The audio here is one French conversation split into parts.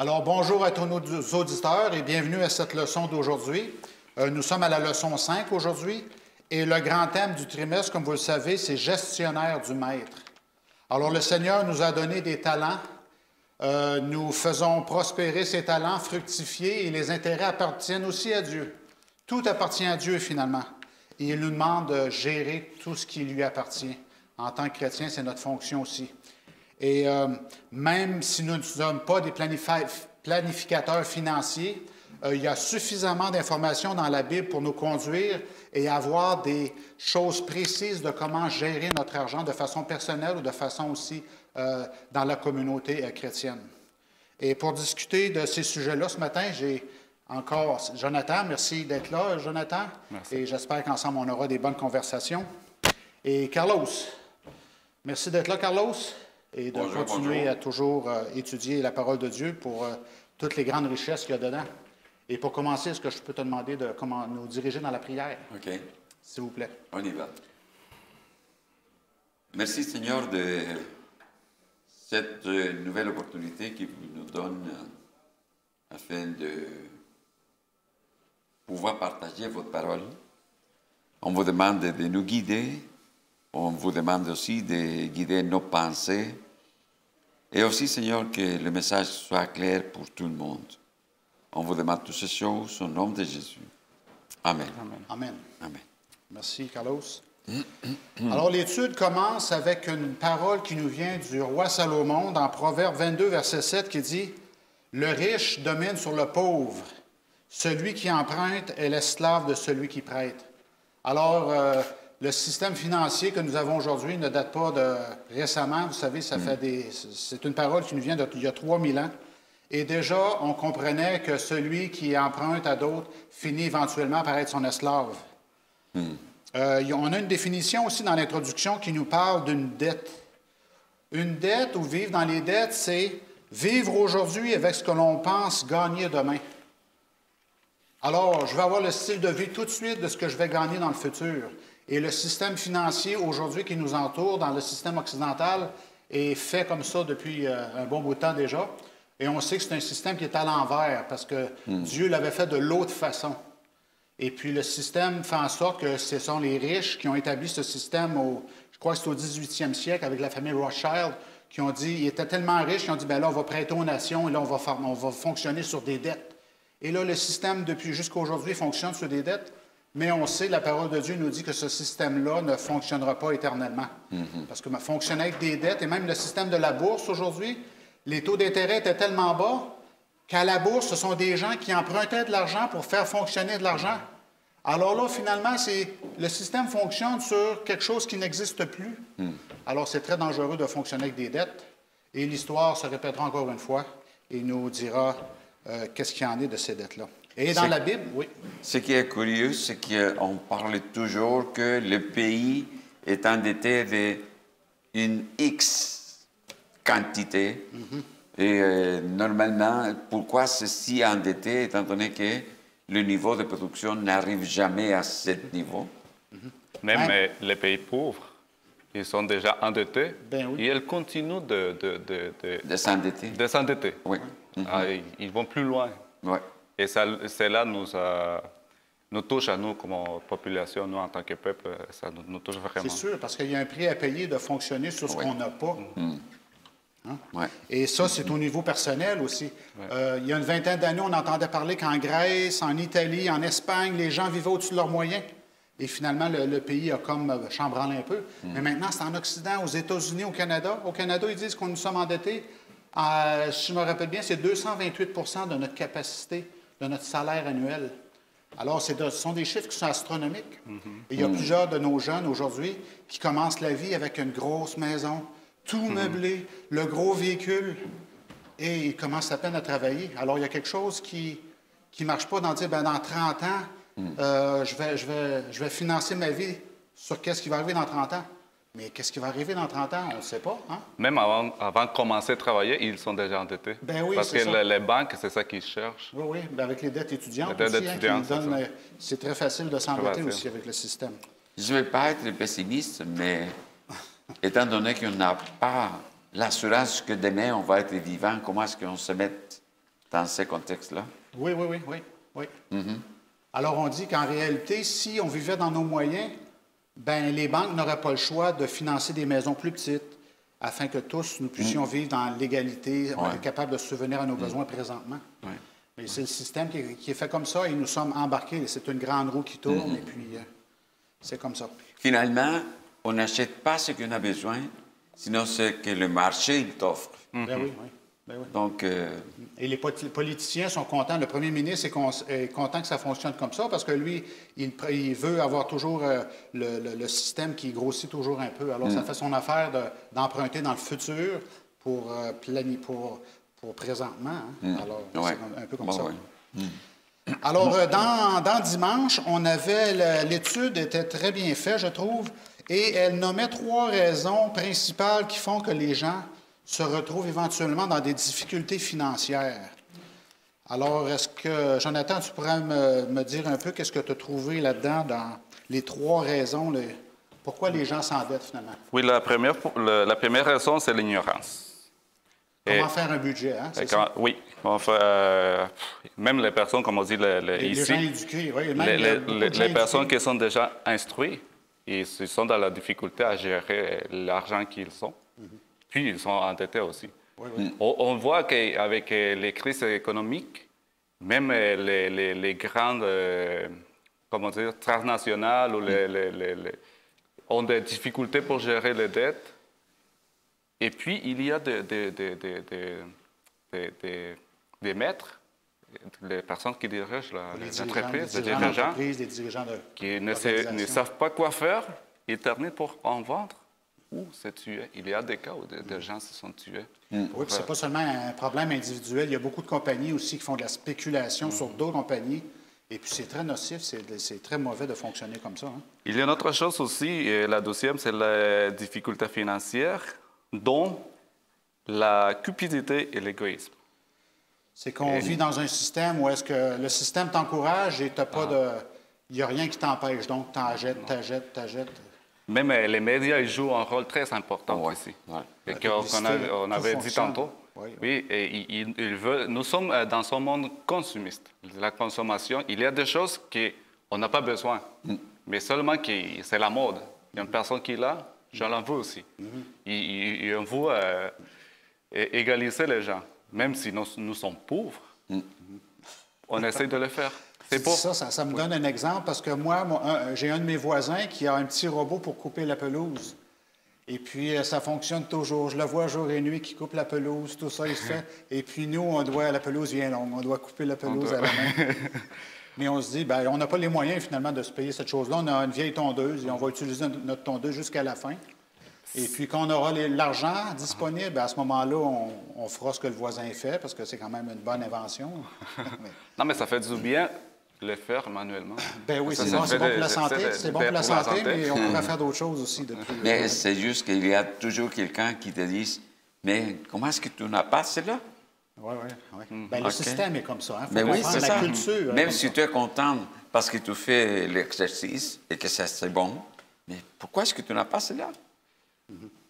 Alors, bonjour à tous nos auditeurs et bienvenue à cette leçon d'aujourd'hui. Nous sommes à la leçon 5 aujourd'hui et le grand thème du trimestre, comme vous le savez, c'est gestionnaire du maître. Alors, le Seigneur nous a donné des talents. Nous faisons prospérer ces talents, fructifier et les intérêts appartiennent aussi à Dieu. Tout appartient à Dieu finalement. Et il nous demande de gérer tout ce qui lui appartient. En tant que chrétien, c'est notre fonction aussi. Et même si nous ne sommes pas des planificateurs financiers, il y a suffisamment d'informations dans la Bible pour nous conduire et avoir des choses précises de comment gérer notre argent de façon personnelle ou de façon aussi dans la communauté chrétienne. Et pour discuter de ces sujets-là ce matin, j'ai encore Jonathan. Merci d'être là, Jonathan. Merci. Et j'espère qu'ensemble, on aura des bonnes conversations. Et Carlos. Merci d'être là, Carlos. Et de continuer à toujours étudier la parole de Dieu pour toutes les grandes richesses qu'il y a dedans. Et pour commencer, est-ce que je peux te demander de comment nous diriger dans la prière? OK. S'il vous plaît. On y va. Merci, Seigneur, de cette nouvelle opportunité que vous nous donne afin de pouvoir partager votre parole. On vous demande de nous guider. On vous demande aussi de guider nos pensées et aussi, Seigneur, que le message soit clair pour tout le monde. On vous demande toutes ces choses au nom de Jésus. Amen. Amen. Amen. Amen. Merci, Carlos. Alors, l'étude commence avec une parole qui nous vient du roi Salomon dans Proverbe 22, verset 7, qui dit « Le riche domine sur le pauvre. Celui qui emprunte est l'esclave de celui qui prête. » Alors, le système financier que nous avons aujourd'hui ne date pas de récemment. Vous savez, c'est une parole qui nous vient d'il y a 3000 ans. Et déjà, on comprenait que celui qui emprunte à d'autres finit éventuellement par être son esclave. On a une définition aussi dans l'introduction qui nous parle d'une dette. Une dette ou vivre dans les dettes, c'est vivre aujourd'hui avec ce que l'on pense gagner demain. Alors, je vais avoir le style de vie tout de suite de ce que je vais gagner dans le futur. Et le système financier aujourd'hui qui nous entoure dans le système occidental est fait comme ça depuis un bon bout de temps déjà. Et on sait que c'est un système qui est à l'envers parce que Dieu l'avait fait de l'autre façon. Et puis le système fait en sorte que ce sont les riches qui ont établi ce système, je crois que c'est au 18e siècle avec la famille Rothschild, qui ont dit, ils étaient tellement riches qu'ils ont dit, bien là, on va prêter aux nations et là, on va fonctionner sur des dettes. Et là, le système, depuis jusqu'à aujourd'hui, fonctionne sur des dettes. Mais on sait, la parole de Dieu nous dit que ce système-là ne fonctionnera pas éternellement. Parce que fonctionner avec des dettes, et même le système de la bourse aujourd'hui, les taux d'intérêt étaient tellement bas qu'à la bourse, ce sont des gens qui empruntaient de l'argent pour faire fonctionner de l'argent. Alors là, finalement, le système fonctionne sur quelque chose qui n'existe plus. Alors, c'est très dangereux de fonctionner avec des dettes. Et l'histoire se répétera encore une fois et nous dira qu'est-ce qu'il y en est de ces dettes-là. Et dans la Bible, oui. Ce qui est curieux, c'est qu'on parle toujours que le pays est endetté d'une X quantité. Et normalement, pourquoi c'est si endetté, étant donné que le niveau de production n'arrive jamais à ce niveau? Même les pays pauvres, ils sont déjà endettés et ils continuent de s'endetter. De s'endetter. Oui. Ils vont plus loin. Oui. Et cela nous touche à nous comme population, nous en tant que peuple, ça nous touche vraiment. C'est sûr, parce qu'il y a un prix à payer de fonctionner sur ce qu'on n'a pas. Hein? Ouais. Et ça, c'est au niveau personnel aussi. Il y a une vingtaine d'années, on entendait parler qu'en Grèce, en Italie, en Espagne, les gens vivaient au-dessus de leurs moyens. Et finalement, le pays a comme chambranlé un peu. Mais maintenant, c'est en Occident, aux États-Unis, au Canada. Au Canada, ils disent qu'on nous sommes endettés. Si je me rappelle bien, c'est 228 de notre capacité, de notre salaire annuel. Alors, ce sont des chiffres qui sont astronomiques. Et il y a plusieurs de nos jeunes aujourd'hui qui commencent la vie avec une grosse maison, tout meublé, le gros véhicule, et ils commencent à peine à travailler. Alors, il y a quelque chose qui ne marche pas dans dire, bien, dans 30 ans, je vais financer ma vie sur qu'est-ce qui va arriver dans 30 ans. Mais qu'est-ce qui va arriver dans 30 ans? On ne sait pas. Hein? Même avant de commencer à travailler, ils sont déjà endettés. Ben oui, parce que les banques, c'est ça qu'ils cherchent. Oui, oui. Ben avec les dettes étudiantes les dettes aussi, étudiantes, c'est très facile de s'endetter aussi avec le système. Je ne vais pas être pessimiste, mais étant donné qu'on n'a pas l'assurance que demain on va être vivant, comment est-ce qu'on se met dans ce contexte-là? Oui, oui, oui, oui, oui. Alors, on dit qu'en réalité, si on vivait dans nos moyens, ben les banques n'auraient pas le choix de financer des maisons plus petites afin que tous nous puissions vivre dans l'égalité, on est capable de subvenir à nos besoins présentement. Oui. Mais c'est le système qui est fait comme ça et nous sommes embarqués. C'est une grande roue qui tourne et puis c'est comme ça. Finalement, on n'achète pas ce qu'on a besoin, sinon ce que le marché il t'offre. Ben oui, oui. Ben oui. Donc, Et les politiciens sont contents. Le premier ministre est content que ça fonctionne comme ça parce que lui, il veut avoir toujours le système qui grossit toujours un peu. Alors, ça fait son affaire d'emprunter dans le futur pour planifier pour présentement. Hein. Alors, c'est un peu comme ça. ouais. Alors, dans Dimanche, on avait l'étude était très bien faite, je trouve, et elle nommait 3 raisons principales qui font que les gens se retrouvent éventuellement dans des difficultés financières. Alors, est-ce que, Jonathan, tu pourrais me dire un peu qu'est-ce que tu as trouvé là-dedans, dans les 3 raisons, pourquoi les gens s'endettent finalement? Oui, la première raison, c'est l'ignorance. Comment faire un budget, hein? C'est ça? Oui, même les personnes, comme on dit Les ici, gens éduqués, oui. Même les personnes qui sont déjà instruites, ils sont dans la difficulté à gérer l'argent qu'ils ont. Puis, ils sont endettés aussi. Oui, oui. On voit qu'avec les crises économiques, même les grandes comment dire, transnationales ont des difficultés pour gérer les dettes. Et puis, il y a des maîtres, les personnes qui dirigent les entreprises, les dirigeants qui ne savent pas quoi faire. Ils terminent pour en vendre ou se tuer. Il y a des cas où des gens se sont tués. Oui, puis c'est pas seulement un problème individuel. Il y a beaucoup de compagnies aussi qui font de la spéculation sur d'autres compagnies. Et puis c'est très nocif, c'est très mauvais de fonctionner comme ça. Hein. Il y a une autre chose aussi, et la deuxième, c'est la difficulté financière, dont la cupidité et l'égoïsme. C'est qu'on vit dans un système où est-ce que le système t'encourage et t'as pas de... Il n'y a rien qui t'empêche. Donc, t'achètes. Même les médias ils jouent un rôle très important ici. Ouais. Et qu'on avait dit tantôt. Oui. Oui, et ils veulent, nous sommes dans un monde consumiste. La consommation, il y a des choses qu'on n'a pas besoin, mais seulement que c'est la mode. Il y a une personne qui l'a, je l'en veux aussi. Et on veut égaliser les gens. Même si nous sommes pauvres, on essaie de le faire. Ça me donne un exemple parce que moi j'ai un de mes voisins qui a un petit robot pour couper la pelouse. Et puis, ça fonctionne toujours. Je le vois jour et nuit qui coupe la pelouse, tout ça, il se fait. Et puis, nous, la pelouse vient longue. On doit couper la pelouse à la main. Mais on se dit, bien, on n'a pas les moyens, finalement, de se payer cette chose-là. On a une vieille tondeuse et on va utiliser notre tondeuse jusqu'à la fin. Et puis, quand on aura l'argent disponible, à ce moment-là, on fera ce que le voisin fait parce que c'est quand même une bonne invention. Non, mais ça fait du bien le faire manuellement. Ben oui, c'est bon pour la santé. C'est bon pour la santé, mais on pourrait faire d'autres choses aussi. Mais c'est juste qu'il y a toujours quelqu'un qui te dit « Mais comment est-ce que tu n'as pas cela? » Oui, oui, oui. Le système est comme ça. Il faut mais comprendre la culture. Même si tu es content parce que tu fais l'exercice et que ça c'est bon, mais pourquoi est-ce que tu n'as pas cela?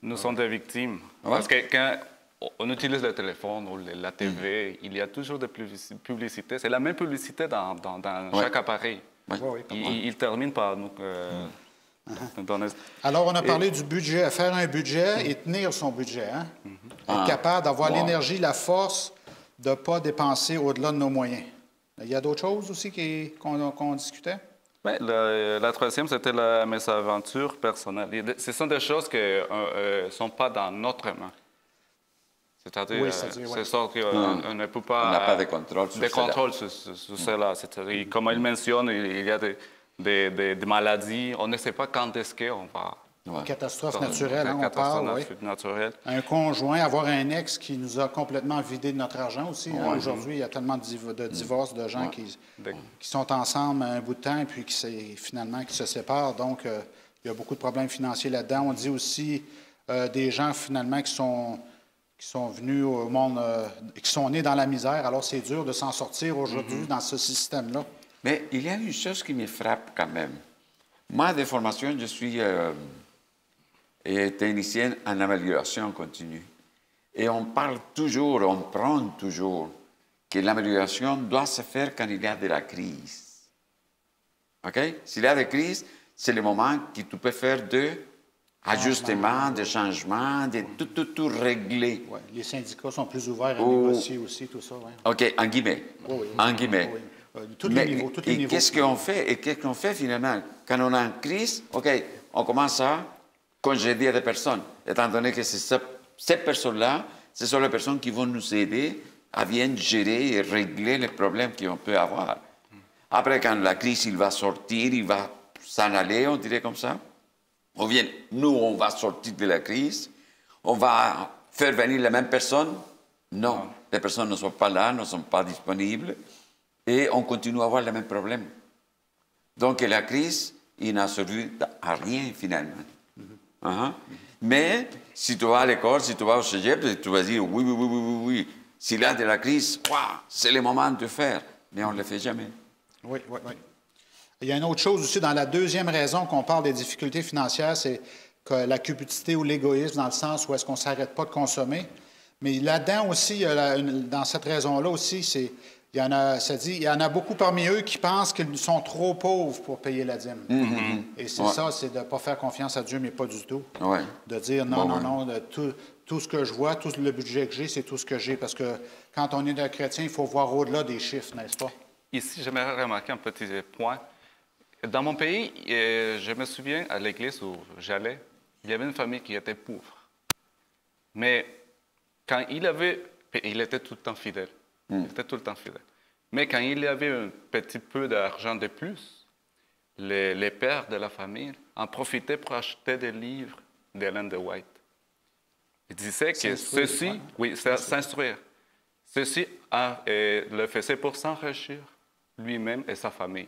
Nous sommes des victimes. Parce que quand on utilise le téléphone ou la TV, il y a toujours des publicités. C'est la même publicité dans chaque appareil. Il termine par nous donner... Alors, on a parlé du budget, faire un budget et tenir son budget. Hein? Être capable d'avoir l'énergie, la force de ne pas dépenser au-delà de nos moyens. Il y a d'autres choses aussi qu'on discutait? Oui, la troisième, c'était la mésaventure personnelle. Ce sont des choses qui ne sont pas dans notre main. C'est-à-dire, c'est ça qu'on ne peut pas... On n'a pas de contrôle sur cela. C'est-à-dire, comme il mentionne, il y a des maladies. On ne sait pas quand est-ce qu'on va... Catastrophe naturelle, on parle, oui. Un conjoint, avoir un ex qui nous a complètement vidé de notre argent aussi. Hein. Aujourd'hui, il y a tellement de divorces de gens qui sont ensemble un bout de temps et puis qui se séparent. Donc, il y a beaucoup de problèmes financiers là-dedans. On dit aussi des gens, finalement, qui sont venus au monde, qui sont nés dans la misère. Alors, c'est dur de s'en sortir aujourd'hui dans ce système-là. Mais il y a une chose qui me frappe quand même. Moi, de formation, je suis technicien en amélioration continue. Et on parle toujours, on prend toujours que l'amélioration doit se faire quand il y a de la crise. OK? S'il y a de crise, c'est le moment que tu peux faire des ajustements, des changements, de tout régler. Ouais. Les syndicats sont plus ouverts à négocier aussi, tout ça. Ouais. OK, en guillemets. Oui. En guillemets. Oui. Tous les niveaux. Et qu'est-ce qu'on fait? Et qu'est-ce qu'on fait finalement? Quand on a une crise, OK, on commence à congédier des personnes, étant donné que ces personnes-là, ce sont les personnes qui vont nous aider à bien gérer et régler les problèmes qu'on peut avoir. Après, quand la crise il va sortir, il va s'en aller, on dirait comme ça. Ou bien, nous, on va sortir de la crise, on va faire venir les mêmes personnes. Non, les personnes ne sont pas là, ne sont pas disponibles, et on continue à avoir les mêmes problèmes. Donc, la crise, il n'a servi à rien, finalement. Mais si tu vas à l'école, si tu vas au cégep, tu vas dire oui. S'il y a de la crise, c'est le moment de faire. Mais on ne le fait jamais. Oui. Il y a une autre chose aussi, dans la deuxième raison qu'on parle des difficultés financières, c'est que la cupidité ou l'égoïsme, dans le sens où est-ce qu'on ne s'arrête pas de consommer. Mais là-dedans aussi, dans cette raison-là aussi, il y en a beaucoup parmi eux qui pensent qu'ils sont trop pauvres pour payer la dîme. Et c'est ça, c'est de ne pas faire confiance à Dieu, mais pas du tout. De dire non, tout ce que je vois, tout le budget que j'ai, c'est tout ce que j'ai. Parce que quand on est un chrétien, il faut voir au-delà des chiffres, n'est-ce pas? Ici, j'aimerais remarquer un petit point. Dans mon pays, je me souviens, à l'église où j'allais, il y avait une famille qui était pauvre. Mais quand il était tout le temps fidèle. Il était tout le temps fidèle. Mais quand il y avait un petit peu d'argent de plus, les pères de la famille en profitaient pour acheter des livres d'Ellen de White. Il disait que ceci, s'instruire. Ceci le faisait pour s'enrichir lui-même et sa famille.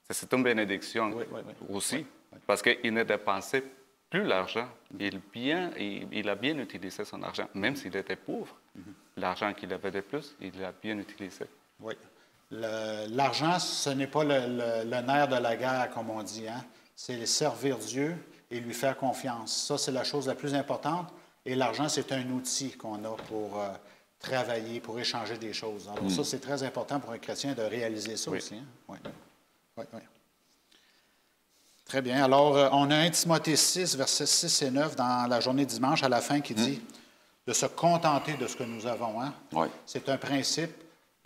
C'est une bénédiction aussi, parce qu'il ne dépensait plus l'argent. Il a bien utilisé son argent, même s'il était pauvre. L'argent qu'il avait de plus, il l'a bien utilisé. Oui. L'argent, ce n'est pas le nerf de la guerre, comme on dit. C'est servir Dieu et lui faire confiance. Ça, c'est la chose la plus importante. Et l'argent, c'est un outil qu'on a pour travailler, pour échanger des choses. Alors ça, c'est très important pour un chrétien de réaliser ça aussi. Oui. Très bien. Alors, on a 1 Timothée 6, versets 6 et 9 dans la journée de dimanche à la fin qui dit de se contenter de ce que nous avons. C'est un principe.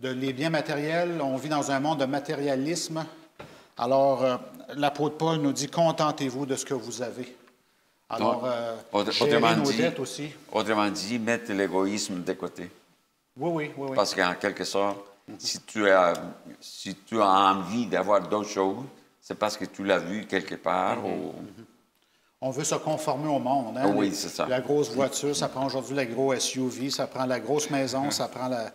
Les biens matériels, on vit dans un monde de matérialisme. Alors, l'apôtre Paul nous dit, contentez-vous de ce que vous avez. Alors, gérer nos dettes aussi. Autrement dit, mettre l'égoïsme de côté. Oui. Parce qu'en quelque sorte, si tu as envie d'avoir d'autres choses, c'est parce que tu l'as vu quelque part. On veut se conformer au monde. Oui, c'est ça. La grosse voiture, ça prend aujourd'hui la grosse SUV, ça prend la grosse maison, ça prend la...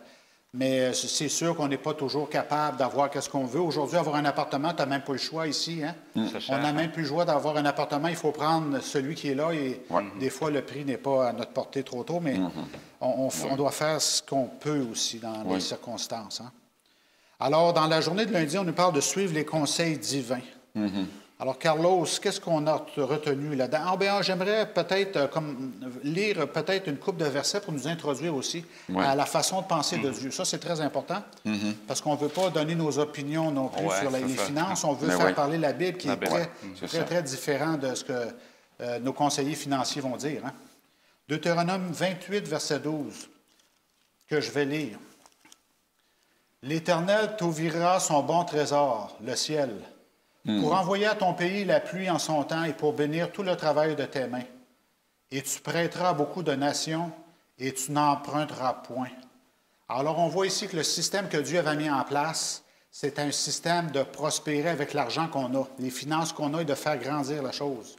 Mais c'est sûr qu'on n'est pas toujours capable d'avoir ce qu'on veut. Aujourd'hui, avoir un appartement, tu n'as même pas le choix ici. On n'a même plus le choix d'avoir un appartement. Il faut prendre celui qui est là. Et des fois, le prix n'est pas à notre portée trop tôt, mais on doit faire ce qu'on peut aussi dans les circonstances. Alors, dans la journée de lundi, on nous parle de suivre les conseils divins. Alors, Carlos, qu'est-ce qu'on a retenu là-dedans? J'aimerais peut-être lire peut-être une couple de versets pour nous introduire aussi à la façon de penser de Dieu. Ça, c'est très important parce qu'on ne veut pas donner nos opinions non plus sur les finances. On veut faire parler la Bible qui est très différent de ce que nos conseillers financiers vont dire. Deutéronome 28, verset 12, que je vais lire. « L'Éternel t'ouvrira son bon trésor, le ciel, pour envoyer à ton pays la pluie en son temps et pour bénir tout le travail de tes mains. Et tu prêteras à beaucoup de nations et tu n'emprunteras point. » Alors, on voit ici que le système que Dieu avait mis en place, c'est un système de prospérer avec l'argent qu'on a, les finances qu'on a et de faire grandir la chose.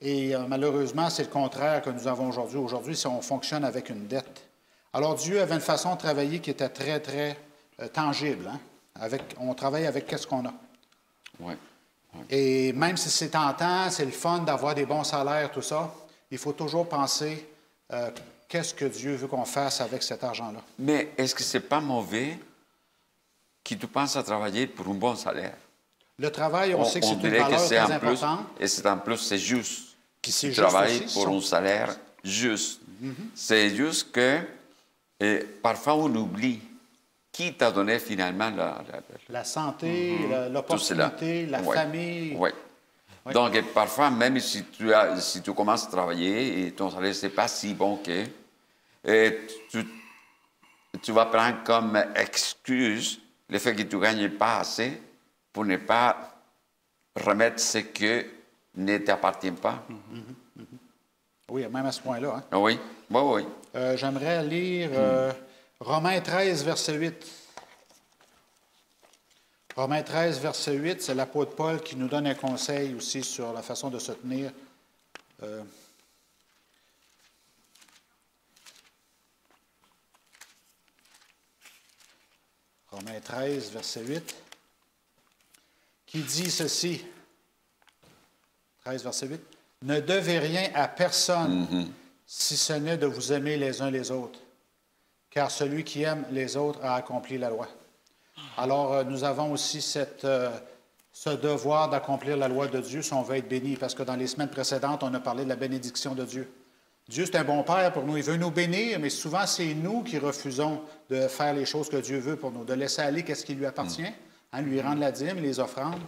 Et malheureusement, c'est le contraire que nous avons aujourd'hui. Aujourd'hui, on fonctionne avec une dette. Alors, Dieu avait une façon de travailler qui était très, très tangible. On travaille avec qu'est-ce qu'on a. Et même si c'est tentant, c'est le fun d'avoir des bons salaires, tout ça, il faut toujours penser qu'est-ce que Dieu veut qu'on fasse avec cet argent-là. Mais est-ce que ce n'est pas mauvais que tu penses à travailler pour un bon salaire? Le travail, on sait que c'est une valeur très importante. Et c'est en plus, c'est juste que tu travailles pour un salaire juste. C'est juste que parfois on oublie qui t'a donné finalement La santé, tout cela. l'opportunité, la Ouais. famille. Ouais. Oui. Donc, parfois, même si tu commences à travailler et ton salaire n'est pas si bon que, tu vas prendre comme excuse le fait que tu ne gagnes pas assez pour ne pas remettre ce que ne t'appartient pas. Oui, même à ce point-là. Hein. Ah oui, oui, oui. J'aimerais lire Romains 13, verset 8. Romains 13, verset 8, c'est l'apôtre Paul qui nous donne un conseil aussi sur la façon de se tenir. Romains 13, verset 8, qui dit ceci. 13, verset 8. Ne devez rien à personne si ce n'est de vous aimer les uns les autres, car celui qui aime les autres a accompli la loi. Alors, nous avons aussi ce devoir d'accomplir la loi de Dieu si on veut être béni, parce que dans les semaines précédentes, on a parlé de la bénédiction de Dieu. Dieu, c'est un bon Père pour nous. Il veut nous bénir, mais souvent, c'est nous qui refusons de faire les choses que Dieu veut pour nous, de laisser aller qu'est-ce qui lui appartient, lui rendre la dîme, les offrandes.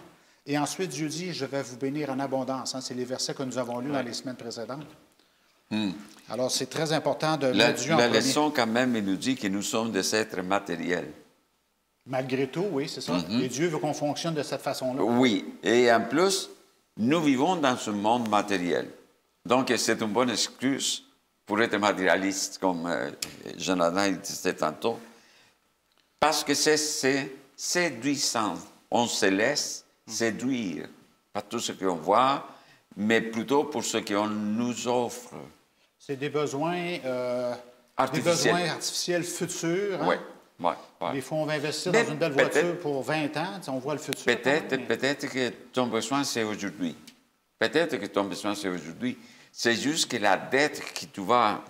Et ensuite, Dieu dit, je vais vous bénir en abondance. C'est les versets que nous avons lus dans les semaines précédentes. Alors, c'est très important de mettre Dieu en premier. La leçon, quand même, il nous dit que nous sommes des êtres matériels. Malgré tout, oui, c'est ça. Et Dieu veut qu'on fonctionne de cette façon-là. Oui, et en plus, nous vivons dans ce monde matériel. Donc, c'est une bonne excuse pour être matérialiste, comme Jonathan disait tantôt, parce que c'est séduisant. On se laisse séduire par tout ce qu'on voit, mais plutôt pour ce qu'on nous offre. C'est des besoins artificiels futurs. Hein? Oui, oui, oui. Des fois, on va investir dans une belle voiture pour 20 ans, on voit le futur. Peut-être que ton besoin, c'est aujourd'hui. Peut-être que ton besoin, c'est aujourd'hui. C'est juste que la dette que tu vas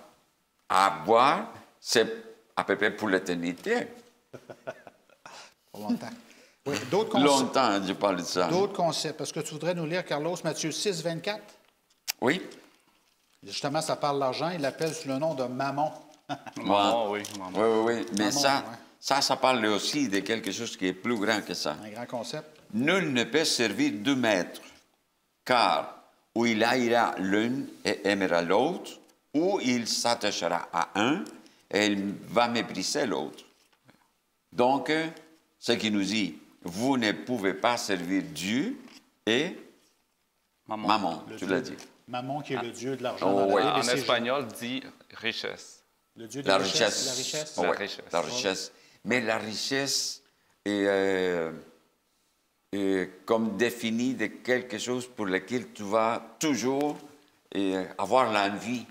avoir, c'est à peu près pour l'éternité. Pour longtemps. Oui, d'autres concepts. Longtemps, je parle de ça. D'autres concepts. Est-ce que tu voudrais nous lire, Carlos, Matthieu 6, 24? Oui. Justement, ça parle d'argent. Il l'appelle sous le nom de mammon. Maman, oui. Maman. Oui. Mais Mammon, ça parle aussi de quelque chose qui est plus grand que ça. Un grand concept. Nul ne peut servir deux maîtres, car ou il haïra l'un et aimera l'autre, ou il s'attachera à un et il va mépriser l'autre. Donc, ce qui nous dit, vous ne pouvez pas servir Dieu et maman, tu l'as dit. Mammon qui est le dieu de l'argent. Oh, oui. En espagnol, dit richesse. Le dieu de La la richesse. La richesse. La Ouais, richesse. la richesse. Mais la richesse est comme définie de quelque chose pour lequel tu vas toujours avoir l'envie.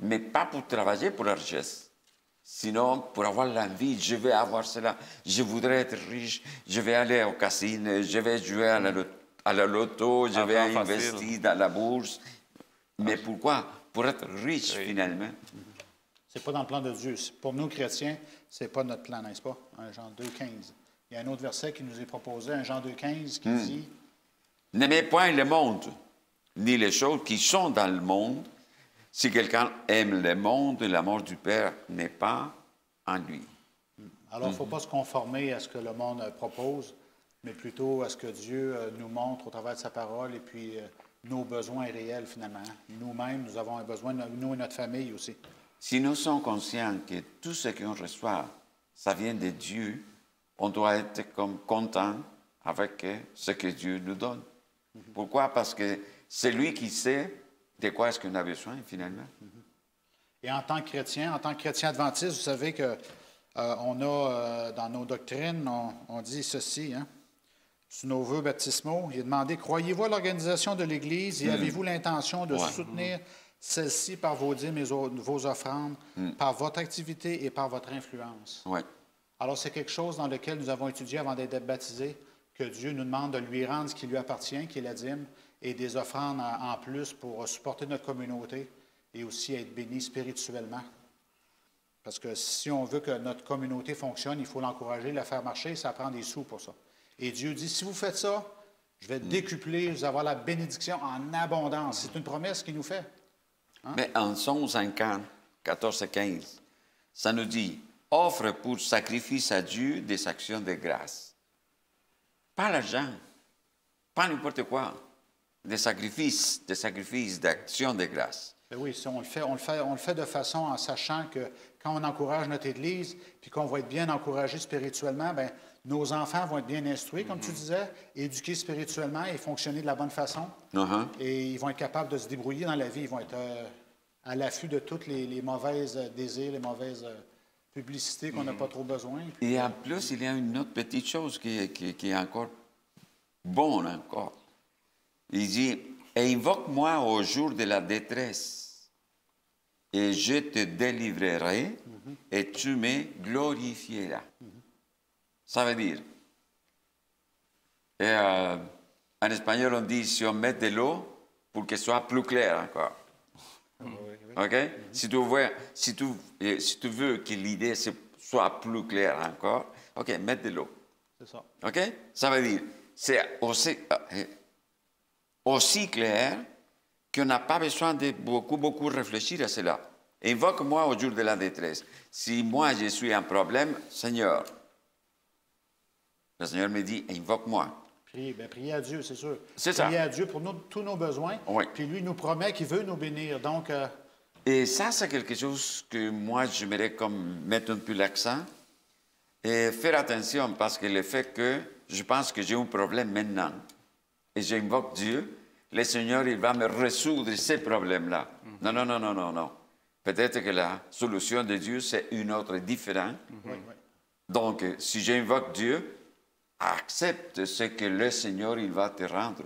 Mais pas pour travailler pour la richesse. Sinon, pour avoir l'envie, je vais avoir cela, je voudrais être riche, je vais aller au casino, je vais jouer à la loto, je vais investir dans la bourse. Mais pourquoi? Pour être riche, finalement. C'est pas dans le plan de Dieu. Pour nous, chrétiens, c'est pas notre plan, n'est-ce pas? Un Jean 2,15. Il y a un autre verset qui nous est proposé, un Jean 2,15, qui dit... N'aimez point le monde, ni les choses qui sont dans le monde. Si quelqu'un aime le monde, l'amour du Père n'est pas en lui. Alors, il ne faut pas se conformer à ce que le monde propose, mais plutôt à ce que Dieu nous montre au travers de sa parole et puis nos besoins réels, finalement. Nous-mêmes, nous avons un besoin, nous et notre famille aussi. Si nous sommes conscients que tout ce qu'on reçoit, ça vient de Dieu, on doit être comme content avec ce que Dieu nous donne. Pourquoi? Parce que c'est lui qui sait de quoi est-ce qu'on a besoin, finalement. Et en tant que chrétien adventiste, vous savez que on a, dans nos doctrines, on dit ceci, hein, sur nos vœux baptismaux, il est demandé, croyez-vous à l'organisation de l'Église et avez-vous l'intention de soutenir celle-ci par vos dîmes et vos offrandes, par votre activité et par votre influence? Ouais. Alors, c'est quelque chose dans lequel nous avons étudié avant d'être baptisés, que Dieu nous demande de lui rendre ce qui lui appartient, qui est la dîme, et des offrandes en plus pour supporter notre communauté et aussi être bénis spirituellement. Parce que si on veut que notre communauté fonctionne, il faut l'encourager, la faire marcher, ça prend des sous pour ça. Et Dieu dit, si vous faites ça, je vais décupler, vous avoir la bénédiction en abondance. C'est une promesse qu'il nous fait. Hein? Mais en Somme 50, 14 et 15, ça nous dit, « offre pour sacrifice à Dieu des actions de grâce. Pas l'argent, pas n'importe quoi. Des sacrifices, d'actions de grâce. Ben oui, si on le fait de façon en sachant que quand on encourage notre Église, puis qu'on va être bien encouragé spirituellement, bien, nos enfants vont être bien instruits, comme tu disais, éduqués spirituellement et fonctionner de la bonne façon. Et ils vont être capables de se débrouiller dans la vie. Ils vont être à l'affût de toutes les mauvaises désirs, les mauvaises publicités qu'on n'a pas trop besoin. Et en plus, il y a une autre petite chose qui est encore bonne encore. Il dit, invoque-moi au jour de la détresse, et je te délivrerai, et tu me glorifieras. Ça veut dire, en espagnol, on dit, si on met de l'eau, pour qu'elle soit plus claire encore. OK? Si tu veux que l'idée soit plus claire encore, OK, mets de l'eau. C'est ça. OK? Ça veut dire, c'est aussi clair qu'on n'a pas besoin de beaucoup réfléchir à cela. Invoque-moi au jour de la détresse. Si moi je suis un problème, Seigneur, le Seigneur me dit, invoque-moi. Priez à Dieu, c'est sûr. C'est ça. Priez à Dieu pour tous nos besoins. Oui. Puis lui nous promet qu'il veut nous bénir. Donc, Et ça, c'est quelque chose que moi, j'aimerais comme mettre un peu l'accent et faire attention parce que le fait que je pense que j'ai un problème maintenant et j'invoque Dieu, le Seigneur, il va me résoudre ces problèmes-là. Non, non, non, non, non, non. Peut-être que la solution de Dieu, c'est une autre différente. Donc, si j'invoque Dieu, accepte ce que le Seigneur, il va te rendre.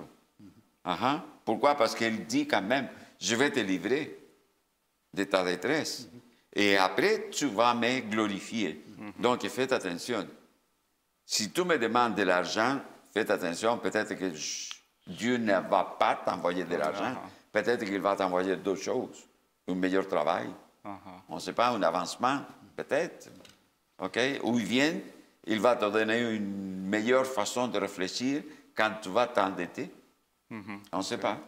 Pourquoi? Parce qu'il dit quand même, je vais te livrer de ta détresse. Et après, tu vas me glorifier. Donc, faites attention. Si tu me demandes de l'argent, faites attention, peut-être que Dieu ne va pas t'envoyer de l'argent. Peut-être qu'il va t'envoyer d'autres choses. Un meilleur travail. On ne sait pas, un avancement, peut-être. OK? Où il vient, il va te donner une meilleure façon de réfléchir quand tu vas t'endetter. On ne sait pas.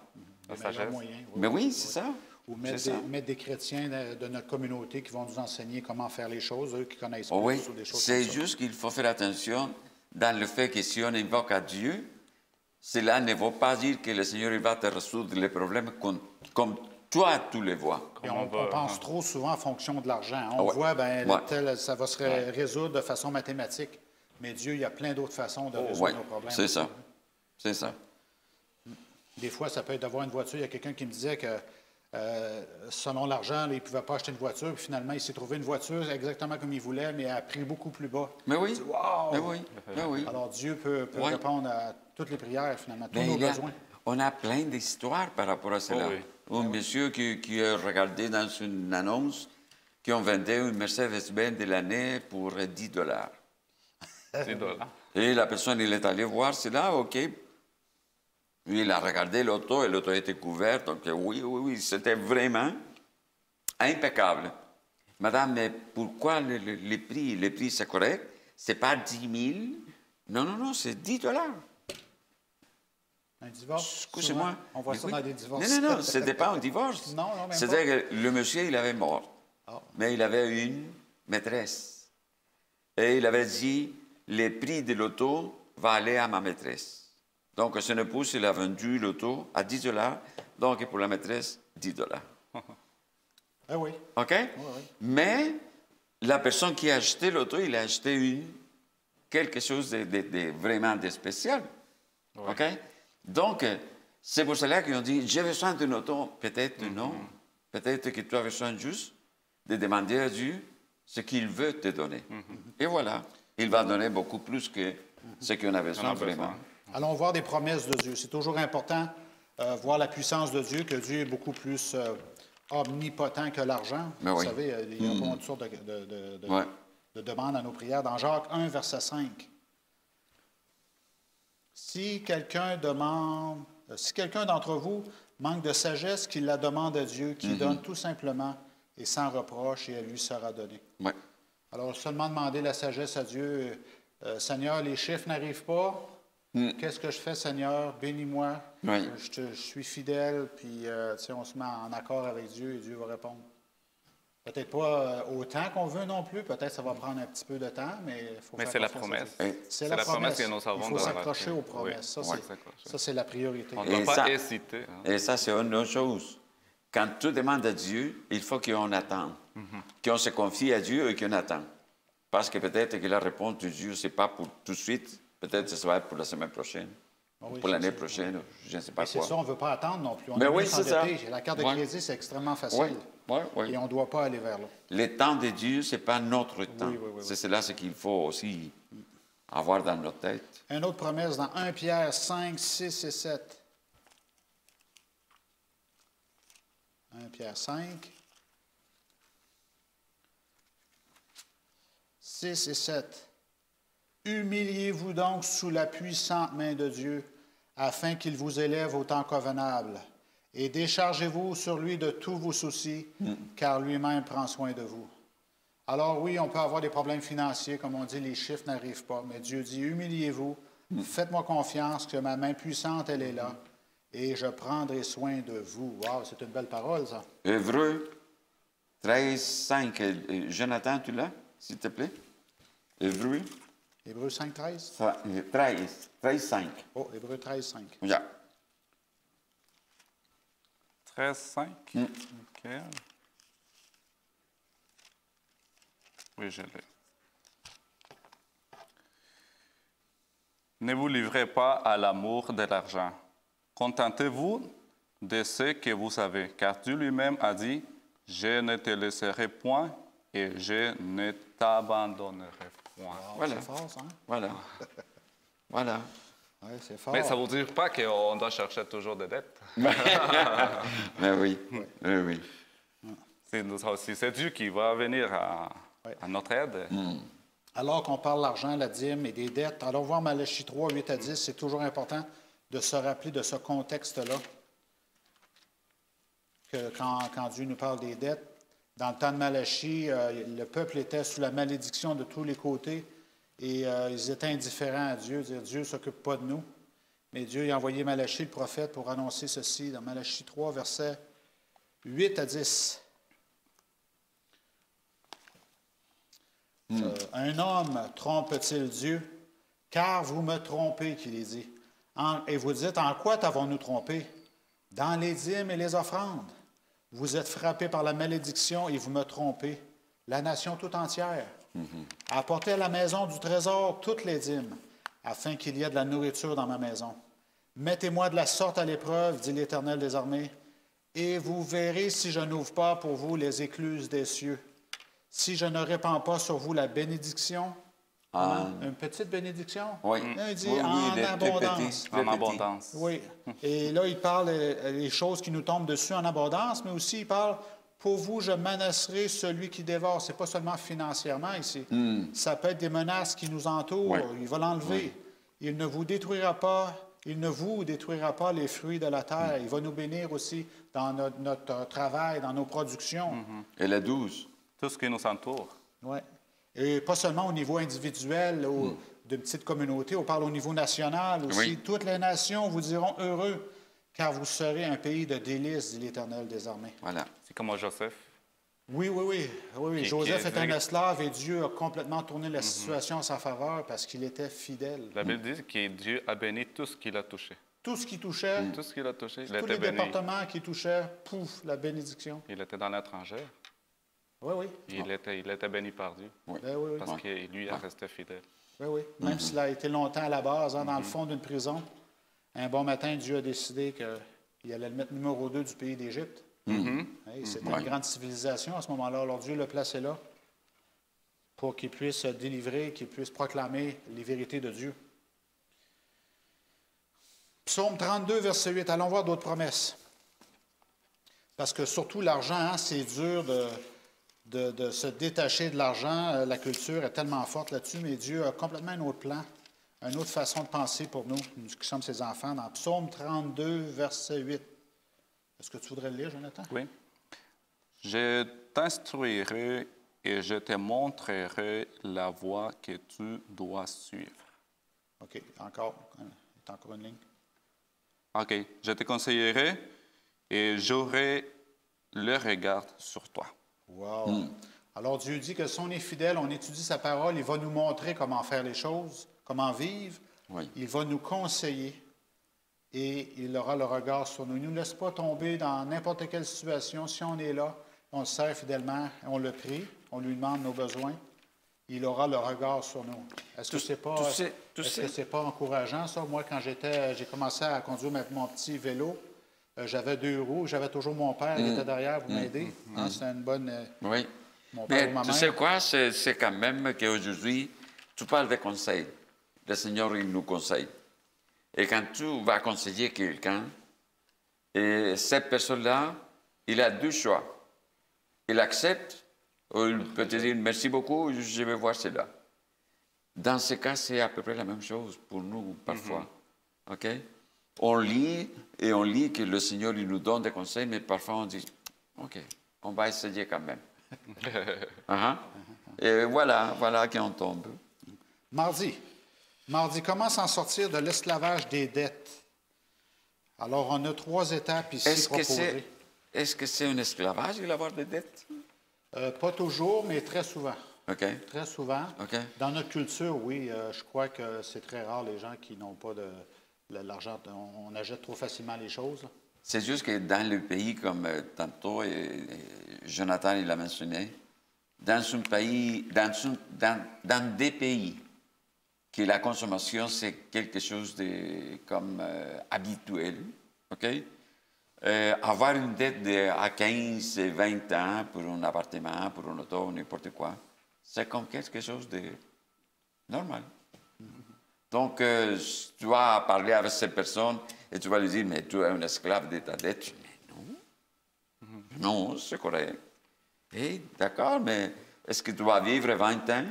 La sagesse. Mais oui, c'est ça. Ou mettre des chrétiens de notre communauté qui vont nous enseigner comment faire les choses, eux qui connaissent plus Oui, ou des choses c'est comme ça. juste qu'il faut faire attention dans le fait que si on invoque à Dieu, cela ne veut pas dire que le Seigneur il va te résoudre les problèmes comme toi, tu les vois. Et on pense trop souvent en fonction de l'argent. On Ouais. voit, Ouais. ça va se résoudre de façon mathématique. Mais Dieu, il y a plein d'autres façons de résoudre Oui, nos problèmes. c'est ça. C'est ça. Des fois, ça peut être d'avoir une voiture. Il y a quelqu'un qui me disait que selon l'argent, il ne pouvait pas acheter une voiture. Puis finalement, il s'est trouvé une voiture exactement comme il voulait, mais à prix beaucoup plus bas. Mais oui. Wow! Mais oui. Mais oui. Alors Dieu peut Oui. répondre à toutes les prières, finalement, tous Mais nos besoins. on a plein d'histoires par rapport à cela. oui. Un monsieur qui a regardé dans une annonce qu'on vendait une Mercedes-Benz de l'année pour $10. $10. Et la personne, il est allé voir cela, OK. Il a regardé l'auto et l'auto était couverte. Donc, oui, c'était vraiment impeccable. Madame, mais pourquoi le prix? Le prix, c'est correct? C'est pas 10 000? Non, c'est $10. Un divorce? Excusez-moi. Souvent, on voit ça dans des divorces. Non, ce n'était pas un divorce. Non, même C'est-à-dire que le monsieur, il avait mort. Ah. Mais il avait une maîtresse. Et il avait dit, le prix de l'auto va aller à ma maîtresse. Donc, son épouse, il a vendu l'auto à $10. Donc, pour la maîtresse, $10. Ah oui. OK? oui. Mais la personne qui a acheté l'auto, il a acheté quelque chose de vraiment de spécial. OK? Donc, c'est pour cela qu'ils ont dit, j'ai besoin d'une auto. Peut-être non. Peut-être que tu as besoin juste de demander à Dieu ce qu'il veut te donner. Et voilà. Il va donner beaucoup plus que ce qu'on a besoin vraiment. Allons voir des promesses de Dieu. C'est toujours important voir la puissance de Dieu, que Dieu est beaucoup plus omnipotent que l'argent. Mais Vous oui. savez, il y a toutes sortes de demandes à nos prières. Dans Jacques 1, verset 5, si quelqu'un d'entre vous manque de sagesse, qu'il la demande à Dieu, qui donne tout simplement et sans reproche, et elle lui sera donnée. Ouais. Alors, seulement demander la sagesse à Dieu. Seigneur, les chiffres n'arrivent pas. Qu'est-ce que je fais, Seigneur? Bénis-moi. Oui. Je suis fidèle, puis on se met en accord avec Dieu et Dieu va répondre. Peut-être pas autant qu'on veut non plus. Peut-être ça va prendre un petit peu de temps, mais il faut Mais faire c'est la confiance à promesse. Dieu. C'est la promesse que nous avons Il faut dans la s'accrocher Bible. aux promesses. Oui. Ça, c'est la priorité. On ne doit pas hésiter. Hein. Et ça, c'est une autre chose. Quand tu demandes à Dieu, il faut qu'on attende. Qu'on se confie à Dieu et qu'on attend. Parce que peut-être que la réponse de Dieu, ce n'est pas pour tout de suite. Peut-être que ça va être pour la semaine prochaine. Oui, pour l'année prochaine, je ne sais pas Et c'est quoi. ça, on ne veut pas attendre non plus. On Mais est oui, mieux c'est ça. s'endetter. La carte de crédit, c'est extrêmement facile. Oui. Et on ne doit pas aller vers là. Le temps de Dieu, ce n'est pas notre temps. Oui. C'est cela ce qu'il faut aussi avoir dans notre tête. Une autre promesse dans 1 Pierre 5, 6 et 7. 1 Pierre 5, 6 et 7. Humiliez-vous donc sous la puissante main de Dieu, afin qu'il vous élève au temps convenable, et déchargez-vous sur lui de tous vos soucis, car lui-même prend soin de vous. Alors oui, on peut avoir des problèmes financiers, comme on dit, les chiffres n'arrivent pas, mais Dieu dit, humiliez-vous, faites-moi confiance que ma main puissante, elle est là, et je prendrai soin de vous. Wow, c'est une belle parole, ça. Hébreux 13, 5. Jonathan, tu l'as, s'il te plaît? Hébreux Hébreux 5, 13? 13, 5. Oh, Hébreux 13, 5. Yeah. 13, 5. OK. Oui, je l'ai. Ne vous livrez pas à l'amour de l'argent. Contentez-vous de ce que vous avez, car Dieu lui-même a dit, « Je ne te laisserai point et je ne t'abandonnerai point. Wow, Voilà. C'est fort, ça, hein? Voilà. Voilà. Oui, c'est fort. Mais ça ne veut dire pas qu'on doit chercher toujours des dettes. Mais oui. Oui. C'est Dieu qui va venir à notre aide. Alors qu'on parle de l'argent, la dîme et des dettes, allons voir Malachie 3, 8 à 10, c'est toujours important de se rappeler de ce contexte-là. Que quand Dieu nous parle des dettes, dans le temps de Malachie, le peuple était sous la malédiction de tous les côtés et ils étaient indifférents à Dieu, dire Dieu ne s'occupe pas de nous. Mais Dieu a envoyé Malachie, le prophète, pour annoncer ceci dans Malachie 3, versets 8 à 10. Un homme trompe-t-il Dieu? Car vous me trompez, qu'il est dit. Et vous dites, en quoi t'avons-nous trompé? Dans les dîmes et les offrandes. Vous êtes frappés par la malédiction et vous me trompez. La nation tout entière. Apportez à la maison du trésor toutes les dîmes, afin qu'il y ait de la nourriture dans ma maison. Mettez-moi de la sorte à l'épreuve, dit l'Éternel des armées, et vous verrez si je n'ouvre pas pour vous les écluses des cieux. Si je ne répands pas sur vous la bénédiction, une petite bénédiction, Oui. là, il dit Oui, en les abondance. petits. En abondance. Oui. Et là, il parle des choses qui nous tombent dessus en abondance, mais aussi il parle pour vous, je menacerai celui qui dévore. Ce n'est pas seulement financièrement ici. Ça peut être des menaces qui nous entourent. Oui. Il va l'enlever. Il ne vous détruira pas. Il ne vous détruira pas les fruits de la terre. Il va nous bénir aussi dans notre travail, dans nos productions. Et la 12. Tout ce qui nous entoure. Oui. Et pas seulement au niveau individuel ou d'une petite communauté, on parle au niveau national aussi. Oui. Toutes les nations vous diront heureux, car vous serez un pays de délices, dit l'Éternel des armées. Voilà. C'est comme Joseph. Oui. Joseph est un dit- esclave et Dieu a complètement tourné la situation en sa faveur parce qu'il était fidèle. La Bible dit que Dieu a béni tout ce qu'il a touché. Tout ce qui touchait, Tout ce qu'il a touché, il tous était les béni. départements qui touchaient, pouf, la bénédiction. Il était dans l'étranger. Oui. Il était béni par Dieu. Ben oui. Parce qu'il lui a resté fidèle. Oui. Même s'il a été longtemps à la base, dans le fond d'une prison, un bon matin, Dieu a décidé qu'il allait le mettre numéro 2 du pays d'Égypte. Hey, c'était une grande civilisation à ce moment-là. Alors Dieu l'a placé là pour qu'il puisse délivrer, qu'il puisse proclamer les vérités de Dieu. Psaume 32, verset 8. Allons voir d'autres promesses. Parce que surtout l'argent, hein, c'est dur de se détacher de l'argent. La culture est tellement forte là-dessus, mais Dieu a complètement un autre plan, une autre façon de penser pour nous qui sommes ses enfants. Dans Psaume 32, verset 8. Est-ce que tu voudrais le lire, Jonathan? Oui. Je t'instruirai et je te montrerai la voie que tu dois suivre. OK, encore une ligne. OK. Je te conseillerai et j'aurai le regard sur toi. Wow. Alors Dieu dit que si on est fidèle, on étudie sa parole, il va nous montrer comment faire les choses, comment vivre. Oui. Il va nous conseiller et il aura le regard sur nous. Il ne nous laisse pas tomber dans n'importe quelle situation. Si on est là, on le sert fidèlement, on le prie, on lui demande nos besoins, il aura le regard sur nous. Est-ce que c'est pas encourageant, ça? Moi, quand j'ai commencé à conduire mon petit vélo, j'avais 2 roues, j'avais toujours mon père qui était derrière pour m'aider. Hein, c'était une bonne... Oui. Mon père ou ma Mais tu mère. sais quoi? C'est quand même qu'aujourd'hui, tu parles de conseils. Le Seigneur, il nous conseille. Et quand tu vas conseiller quelqu'un, et cette personne-là, il a 2 choix. Il accepte, ou il peut te dire merci beaucoup, je vais voir cela. Dans ce cas, c'est à peu près la même chose pour nous, parfois. OK? On lit, et on lit que le Seigneur, il nous donne des conseils, mais parfois on dit, OK, on va essayer quand même. Et voilà qu'on tombe. Mardi, comment s'en sortir de l'esclavage des dettes? Alors, on a 3 étapes ici proposées. Est-ce que c'est un esclavage, d'avoir des dettes? Pas toujours, mais très souvent. OK. Très souvent. OK. Dans notre culture, oui, je crois que c'est très rare les gens qui n'ont pas l'argent. On achète trop facilement les choses. C'est juste que dans le pays, comme tantôt Jonathan il l'a mentionné, dans des pays que la consommation, c'est quelque chose de comme habituel, OK? Avoir une dette à 15, 20 ans pour un appartement, pour un auto, n'importe quoi, c'est comme quelque chose de normal. Donc, tu vas parler avec cette personne et tu vas lui dire, mais tu es un esclave de ta dette. Mais non. Non, c'est correct. Et d'accord, mais est-ce que tu vas vivre 20 ans?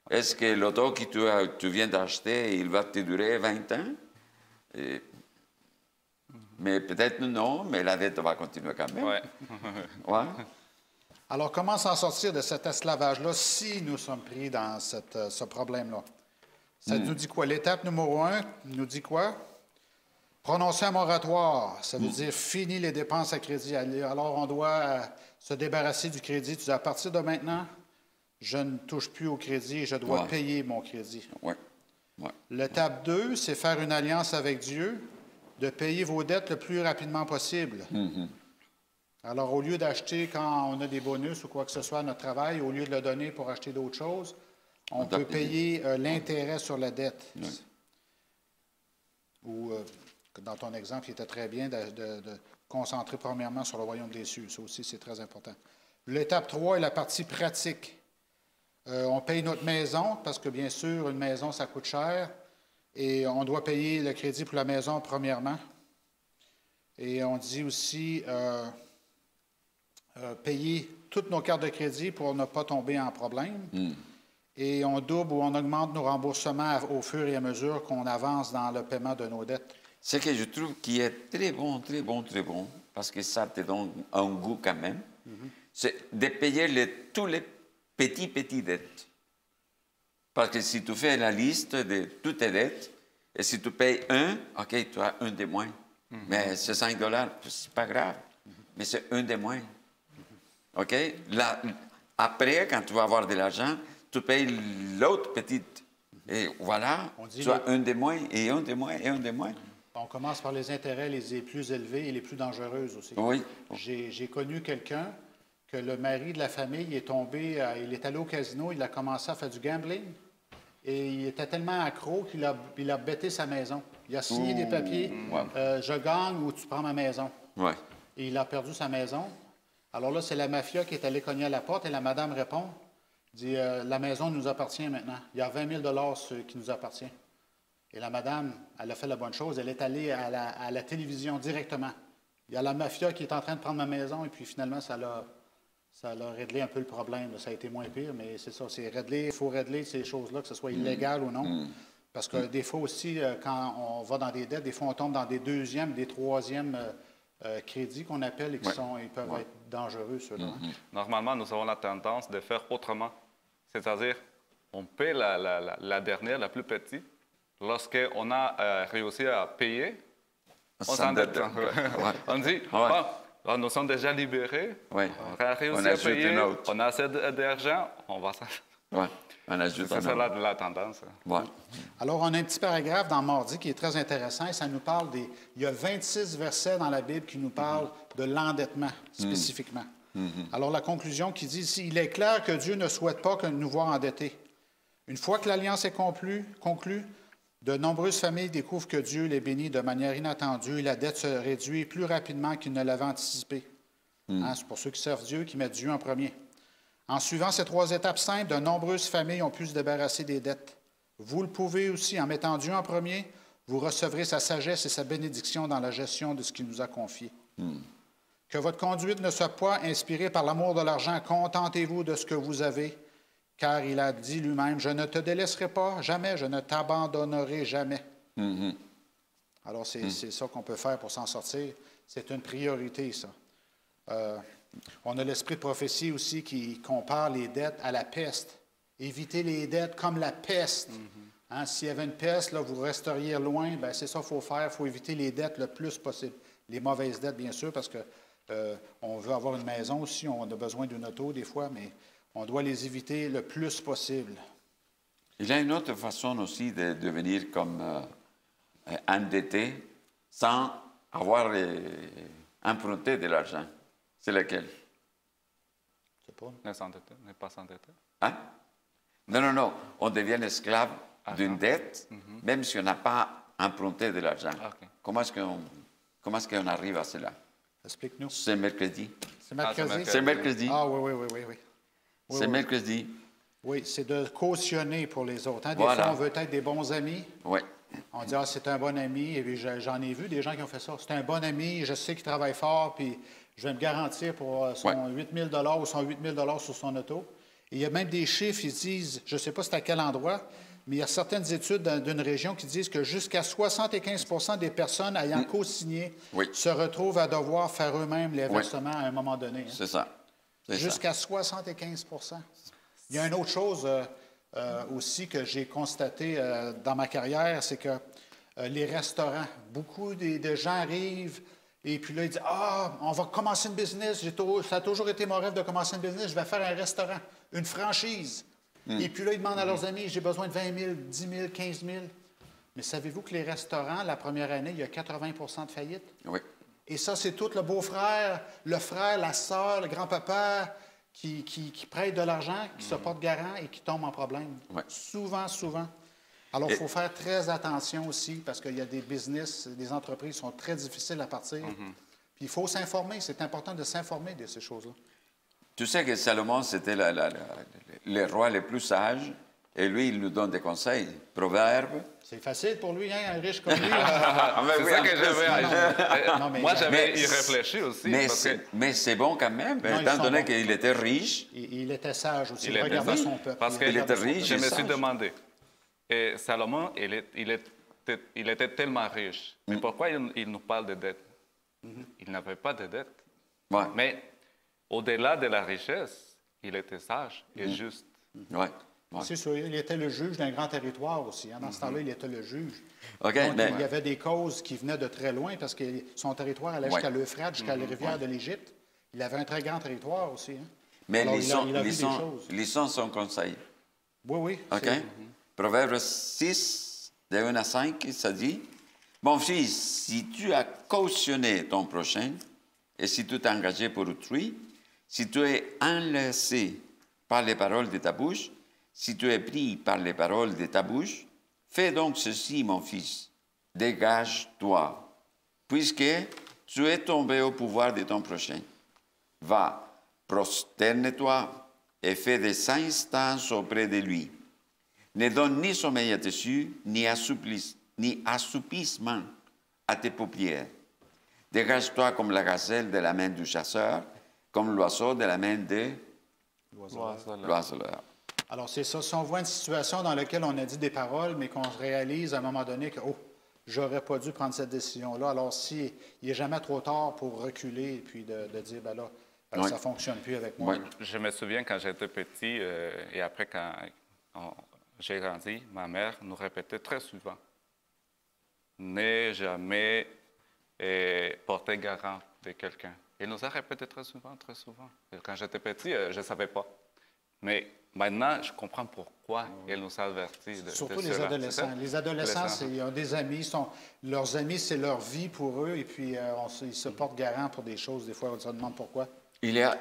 Est-ce que l'auto que tu viens d'acheter, il va te durer 20 ans? Mais peut-être non, mais la dette va continuer quand même. Ouais. Ouais. Alors, comment s'en sortir de cet esclavage-là si nous sommes pris dans ce problème-là? Ça nous dit quoi? L'étape numéro 1 nous dit quoi? Prononcer un moratoire, ça veut dire fini les dépenses à crédit. Alors, on doit se débarrasser du crédit. Tu dis, à partir de maintenant, je ne touche plus au crédit et je dois payer mon crédit. Ouais. L'étape 2, c'est faire une alliance avec Dieu, de payer vos dettes le plus rapidement possible. Alors, au lieu d'acheter quand on a des bonus ou quoi que ce soit à notre travail, au lieu de le donner pour acheter d'autres choses, on peut payer l'intérêt sur la dette. Ou, dans ton exemple, il était très bien de concentrer premièrement sur le royaume des cieux. Ça aussi, c'est très important. L'étape 3 est la partie pratique. On paye notre maison parce que, bien sûr, une maison, ça coûte cher. Et on doit payer le crédit pour la maison premièrement. Et on dit aussi payer toutes nos cartes de crédit pour ne pas tomber en problème. Et on double ou on augmente nos remboursements au fur et à mesure qu'on avance dans le paiement de nos dettes. Ce que je trouve qui est très bon, parce que ça te donne un goût quand même, c'est de payer tous les petits dettes. Parce que si tu fais la liste de toutes tes dettes, et si tu payes OK, tu as un des moins. Mais c'est $5, c'est pas grave. Mais c'est un des moins. OK? Après, quand tu vas avoir de l'argent, tu payes l'autre petite. Et voilà, tu as un des moins, et un des moins, et un des moins. On commence par les intérêts les plus élevés et les plus dangereux aussi. Oui. J'ai connu quelqu'un que le mari de la famille est tombé, il est allé au casino, il a commencé à faire du gambling et il était tellement accro qu'il a bêté sa maison. Il a signé des papiers, je gagne ou tu prends ma maison. Ouais. Et il a perdu sa maison. Alors là, c'est la mafia qui est allée cogner à la porte et la madame répond, dit la maison nous appartient maintenant. Il y a 20 000 qui nous appartient. Et la madame, elle a fait la bonne chose, elle est allée à la télévision directement. Il y a la mafia qui est en train de prendre ma maison et puis finalement, ça l'a réglé un peu le problème. Ça a été moins pire, mais c'est ça, il faut régler ces choses-là, que ce soit illégal ou non. Parce que des fois aussi, quand on va dans des dettes, des fois on tombe dans des deuxièmes, des troisièmes crédits qu'on appelle et ils peuvent être dangereux, ceux-là. Normalement, nous avons la tendance de faire autrement. C'est-à-dire, on paie la dernière, la plus petite. Lorsqu'on a réussi à payer, on s'endette. On dit, Alors, nous sommes déjà libérés. Oui. On a réussi On à ajoute payer. une autre. On a assez d'argent. On va... Ouais. On ajoute C'est un ça autre. la tendance. Ouais. Alors, on a un petit paragraphe dans Mardi qui est très intéressant et ça nous parle des... Il y a 26 versets dans la Bible qui nous parlent de l'endettement, spécifiquement. Alors, la conclusion qui dit ici, il est clair que Dieu ne souhaite pas que nous voir endettés. Une fois que l'alliance est conclue, de nombreuses familles découvrent que Dieu les bénit de manière inattendue et la dette se réduit plus rapidement qu'ils ne l'avaient anticipé. Hein, c'est pour ceux qui servent Dieu, qui mettent Dieu en premier. En suivant ces 3 étapes simples, de nombreuses familles ont pu se débarrasser des dettes. Vous le pouvez aussi, en mettant Dieu en premier, vous recevrez sa sagesse et sa bénédiction dans la gestion de ce qu'il nous a confié. Que votre conduite ne soit pas inspirée par l'amour de l'argent, contentez-vous de ce que vous avez, car il a dit lui-même, je ne te délaisserai pas jamais, je ne t'abandonnerai jamais. Alors, c'est ça qu'on peut faire pour s'en sortir. C'est une priorité, ça. On a l'esprit de prophétie aussi qui compare les dettes à la peste. Évitez les dettes comme la peste. Hein, s'il y avait une peste, là, vous resteriez loin. Bien, c'est ça qu'il faut faire. Il faut éviter les dettes le plus possible. Les mauvaises dettes, bien sûr, parce que on veut avoir une maison aussi. On a besoin d'une auto des fois, mais on doit les éviter le plus possible. Il y a une autre façon aussi de devenir comme endetté sans avoir emprunté de l'argent. C'est laquelle? C'est pas. Ne pas s'endetter. Hein? Non. On devient esclave d'une dette, même si on n'a pas emprunté de l'argent. OK. Comment est-ce qu'on arrive à cela? Explique-nous. C'est mercredi. C'est mercredi? C'est mercredi. Ah oui. C'est mercredi. Oui, c'est de cautionner pour les autres. Hein? Des Voilà. fois, on veut être des bons amis. Oui. On dit, c'est un bon ami. Et puis, j'en ai vu des gens qui ont fait ça. C'est un bon ami, je sais qu'il travaille fort, puis je vais me garantir pour son 8 000 ou son 8 000 sur son auto. Et il y a même des chiffres, ils disent, je ne sais pas c'est à quel endroit, mais il y a certaines études d'une région qui disent que jusqu'à 75 des personnes ayant co-signé se retrouvent à devoir faire eux-mêmes les versements à un moment donné. Hein. C'est ça. Jusqu'à 75 Il y a une autre chose aussi que j'ai constaté dans ma carrière, c'est que les restaurants, beaucoup de gens arrivent et puis là, ils disent « Ah, on va commencer une business. Ça a toujours été mon rêve de commencer une business. Je vais faire un restaurant, une franchise. Et puis là, ils demandent à leurs amis « J'ai besoin de 20 000, 10 000, 15 000. » Mais savez-vous que les restaurants, la première année, il y a 80 de faillite? Oui. Et ça, c'est tout le beau-frère, le frère, la sœur, le grand-papa qui prête de l'argent, qui se porte garant et qui tombe en problème. Ouais. Souvent. Alors, il faut faire très attention aussi parce qu'il y a des business, des entreprises qui sont très difficiles à partir. Puis il faut s'informer. C'est important de s'informer de ces choses-là. Tu sais que Salomon, c'était le roi le plus sage, et lui, il nous donne des conseils. Proverbes. C'est facile pour lui, hein, un riche comme lui. C'est ça que j'avais. Moi, j'avais y réfléchi aussi. Mais c'est bon quand même, Non, étant donné bons. qu'il était riche. Il était sage aussi. Il Il était regardait sage. son peuple. Parce que Il était riche je et me suis sage. demandé, et Salomon, il était tellement riche, mais pourquoi il nous parle de dette? Il n'avait pas de dette. Ouais. Mais au-delà de la richesse, il était sage et juste. Ouais. Ouais. C'est sûr, il était le juge d'un grand territoire aussi. Hein. Dans ce temps-là, il était le juge. OK, Donc, mais- il y avait des causes qui venaient de très loin parce que son territoire allait jusqu'à l'Euphrate, jusqu'à la rivière de l'Égypte. Il avait un très grand territoire aussi. Hein. Mais Alors, il a vu des lisons, choses. lisons son conseil. Oui. OK? c'est- Proverbe 6, de 1 à 5, ça dit, « Mon fils, si tu as cautionné ton prochain, et si tu t'es engagé pour autrui, si tu es enlacé par les paroles de ta bouche, si tu es pris par les paroles de ta bouche, fais donc ceci, mon fils, dégage-toi, puisque tu es tombé au pouvoir de ton prochain. Va, prosterne-toi et fais des instances auprès de lui. Ne donne ni sommeil à tes yeux, ni assoupissement à tes paupières. Dégage-toi comme la gazelle de la main du chasseur, comme l'oiseau de la main de l'oiseleur. Alors, c'est ça. Si on voit une situation dans laquelle on a dit des paroles, mais qu'on réalise à un moment donné que, j'aurais pas dû prendre cette décision-là. Alors, il n'est jamais trop tard pour reculer et puis de dire, ben là, ça ne fonctionne plus avec moi. Oui. Je me souviens quand j'étais petit et après quand j'ai grandi, ma mère nous répétait très souvent ne jamais porter garant de quelqu'un. Il nous a répété très souvent, très souvent. Et quand j'étais petit, je ne savais pas. Mais maintenant, je comprends pourquoi il nous a avertis de Surtout de les cela. adolescents. Les adolescents, ils ont des amis, leurs amis, c'est leur vie pour eux, et puis ils se portent garant pour des choses. Des fois, on se demande pourquoi. Il y a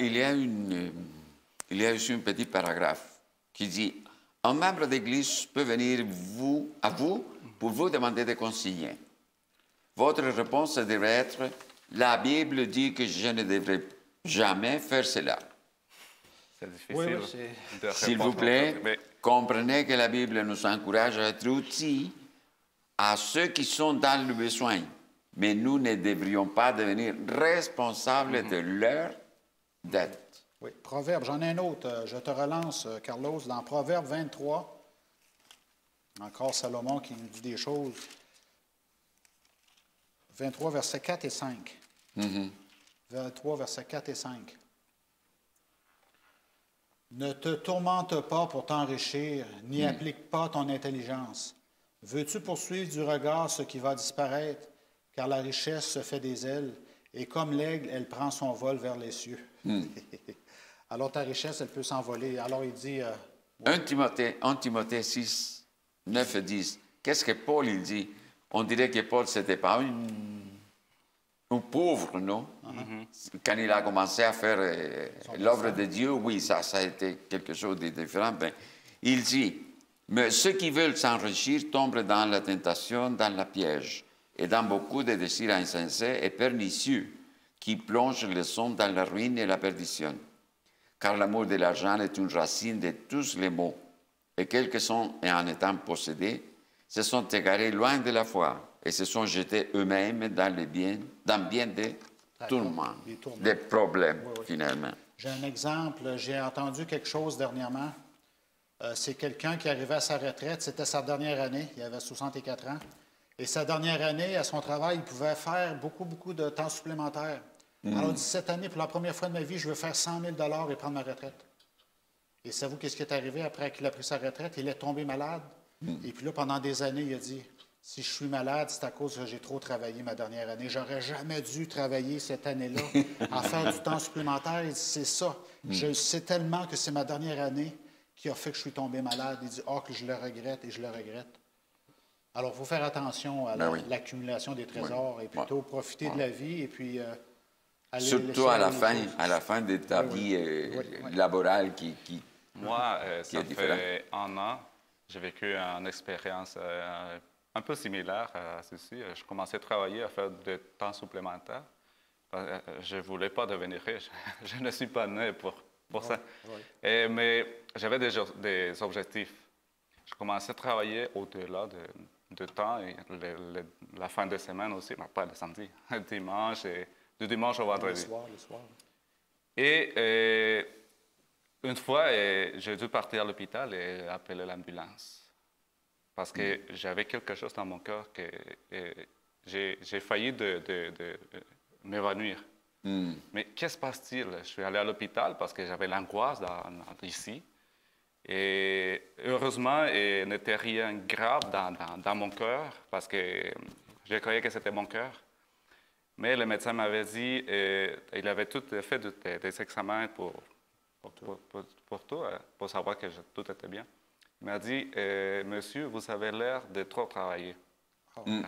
aussi un petit paragraphe qui dit un membre d'église peut venir à vous pour vous demander de consigner. Votre réponse devrait être la Bible dit que je ne devrais jamais faire cela. C'est difficile Oui, de S'il vous répondre. plaît, Mais comprenez que la Bible nous encourage à être outils à ceux qui sont dans le besoin. Mais nous ne devrions pas devenir responsables de leur dette. Oui, Proverbe, j'en ai un autre. Je te relance, Carlos, dans Proverbe 23. Encore Salomon qui nous dit des choses. 23, versets 4 et 5. 23, versets 4 et 5. Ne te tourmente pas pour t'enrichir, n'y applique pas ton intelligence. Veux-tu poursuivre du regard ce qui va disparaître, car la richesse se fait des ailes, et comme l'aigle, elle prend son vol vers les cieux. Alors ta richesse, elle peut s'envoler. Alors il dit... 1 Timothée 6, 9 et 10. Qu'est-ce que Paul il dit? On dirait que Paul, ce n'était pas un pauvre, non? Quand il a commencé à faire l'œuvre de Dieu, oui, ça a été quelque chose de différent. Ben, il dit, mais ceux qui veulent s'enrichir tombent dans la tentation, dans la piège, et dans beaucoup de désirs insensés et pernicieux, qui plongent les hommes dans la ruine et la perdition. Car l'amour de l'argent est une racine de tous les maux, et quelques-uns, en étant possédés, se sont égarés loin de la foi, et se sont jetés eux-mêmes dans bien des tourments, des problèmes, finalement. J'ai un exemple. J'ai entendu quelque chose dernièrement. C'est quelqu'un qui arrivait à sa retraite. C'était sa dernière année. Il avait 64 ans. Et sa dernière année, à son travail, il pouvait faire beaucoup de temps supplémentaire. Alors, il dit, cette année, pour la première fois de ma vie, je veux faire 100 000 $ et prendre ma retraite. Et savez-vous qu'est-ce qui est arrivé après qu'il a pris sa retraite? Il est tombé malade. Et puis là, pendant des années, il a dit, si je suis malade, c'est à cause que j'ai trop travaillé ma dernière année. J'aurais jamais dû travailler cette année-là à faire du temps supplémentaire. Il dit, c'est ça. Je sais tellement que c'est ma dernière année qui a fait que je suis tombé malade. Il dit, que je le regrette et je le regrette. Alors, il faut faire attention à l'accumulation des trésors et plutôt profiter de la vie et puis aller surtout à la fin de ta vie laborale qui Moi, ça est fait un an, j'ai vécu une expérience un peu similaire à ceci. Je commençais à travailler, à faire du temps supplémentaire. Je ne voulais pas devenir riche. Je ne suis pas né pour ça. Mais j'avais des objectifs. Je commençais à travailler au-delà de temps, et la fin de semaine aussi, mais pas le samedi, le dimanche, et du dimanche au vendredi. Le soir. Et une fois, j'ai dû partir à l'hôpital et appeler l'ambulance. Parce que j'avais quelque chose dans mon cœur que j'ai failli de m'évanouir. Mais qu'est-ce qui se passe-t-il? Je suis allé à l'hôpital parce que j'avais l'angoisse ici. Et heureusement, il n'était rien grave dans mon cœur parce que je croyais que c'était mon cœur. Mais le médecin m'avait dit, il avait tout fait des examens pour tout, pour savoir que tout était bien. Il m'a dit, monsieur, vous avez l'air de trop travailler.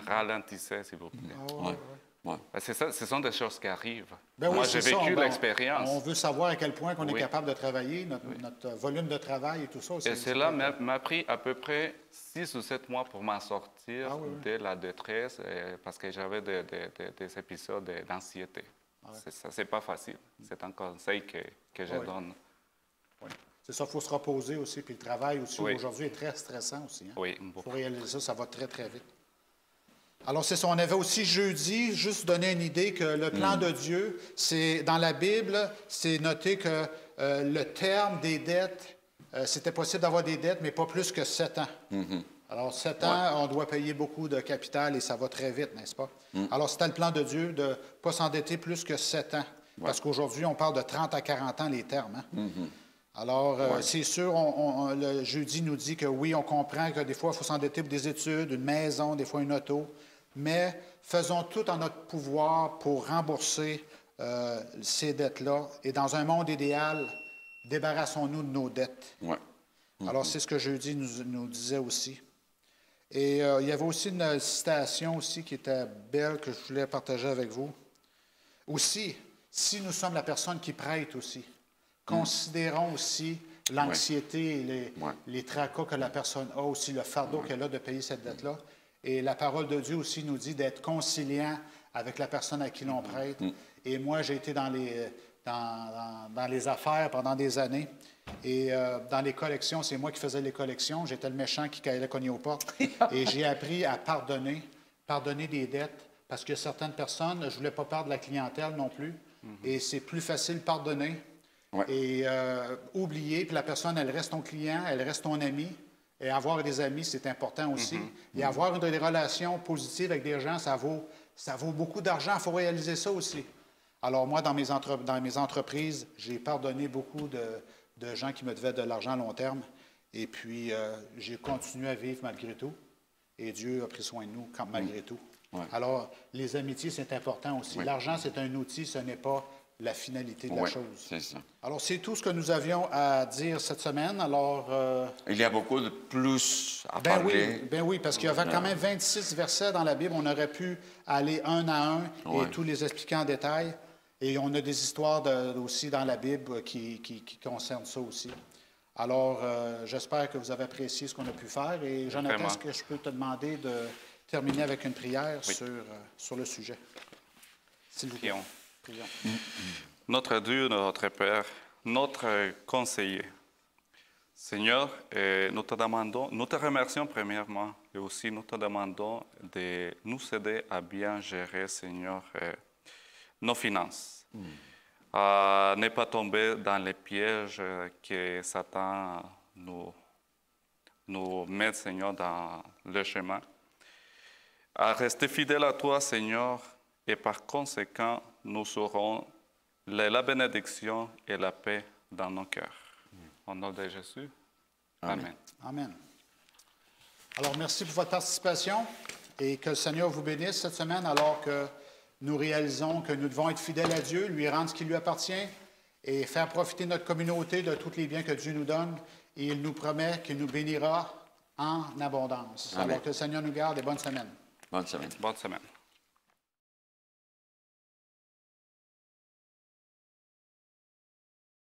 Ralentissez, s'il vous plaît. Ce sont des choses qui arrivent. Moi, j'ai vécu l'expérience. On veut savoir à quel point on est capable de travailler, notre volume de travail et tout ça. Et cela m'a pris à peu près 6 ou 7 mois pour m'en sortir de la détresse parce que j'avais des épisodes d'anxiété. Ça, c'est pas facile. C'est un conseil que je donne. C'est ça, il faut se reposer aussi. Puis le travail aussi, aujourd'hui, est très stressant aussi. Hein? Oui, il faut réaliser ça, ça va très, très vite. Alors, c'est ça. On avait aussi jeudi, juste donné une idée que le plan de Dieu, c'est dans la Bible, c'est noté que le terme des dettes, c'était possible d'avoir des dettes, mais pas plus que 7 ans. Alors, 7 ans, on doit payer beaucoup de capital et ça va très vite, n'est-ce pas? Alors, c'était le plan de Dieu de ne pas s'endetter plus que 7 ans. Parce qu'aujourd'hui, on parle de 30 à 40 ans, les termes. Hein? Alors, c'est sûr, le jeudi nous dit que oui, on comprend que des fois, il faut s'endetter pour des études, une maison, des fois une auto, mais faisons tout en notre pouvoir pour rembourser ces dettes-là. Et dans un monde idéal, débarrassons-nous de nos dettes. Ouais. Alors, c'est ce que Jeudi nous disait aussi. Et il y avait aussi une citation aussi qui était belle que je voulais partager avec vous. Aussi, si nous sommes la personne qui prête aussi, considérons aussi l'anxiété et les tracas que la personne a, aussi le fardeau qu'elle a de payer cette dette-là. Et la parole de Dieu aussi nous dit d'être conciliant avec la personne à qui l'on prête. Et moi, j'ai été dans les affaires pendant des années. Et dans les collections, c'est moi qui faisais les collections. J'étais le méchant qui allait cogner aux portes. Et j'ai appris à pardonner des dettes, parce que certaines personnes, je ne voulais pas perdre la clientèle non plus. Et c'est plus facile de pardonner et oublier. Puis la personne, elle reste ton client, elle reste ton ami. Et avoir des amis, c'est important aussi. Et avoir des relations positives avec des gens, ça vaut beaucoup d'argent. Il faut réaliser ça aussi. Alors moi, dans mes entreprises, j'ai pardonné beaucoup de gens qui me devaient de l'argent à long terme. Et puis, j'ai continué à vivre malgré tout. Et Dieu a pris soin de nous malgré tout. Ouais. Alors, les amitiés, c'est important aussi. L'argent, c'est un outil, ce n'est pas la finalité de la chose. C'est ça. Alors, c'est tout ce que nous avions à dire cette semaine. Alors, il y a beaucoup de plus à parler. Oui, parce qu'il y avait quand même 26 versets dans la Bible. On aurait pu aller un à un et tous les expliquer en détail. Et on a des histoires aussi dans la Bible qui concernent ça aussi. Alors, j'espère que vous avez apprécié ce qu'on a pu faire. Et Jonathan, est-ce que je peux te demander de terminer avec une prière sur le sujet? S'il vous plaît. Prions. Notre Dieu, notre Père, notre conseiller. Seigneur, nous te remercions premièrement et aussi nous te demandons de nous aider à bien gérer, Seigneur, nos finances. À ne pas tomber dans les pièges que Satan nous met, Seigneur, dans le chemin. À rester fidèles à toi, Seigneur, et par conséquent, nous aurons la bénédiction et la paix dans nos cœurs. Au nom de Jésus. Amen. Amen. Alors, merci pour votre participation et que le Seigneur vous bénisse cette semaine alors que nous réalisons que nous devons être fidèles à Dieu, lui rendre ce qui lui appartient et faire profiter notre communauté de tous les biens que Dieu nous donne. Et il nous promet qu'il nous bénira en abondance. Amen. Alors que le Seigneur nous garde et bonne semaine. Bonne semaine. Bonne semaine.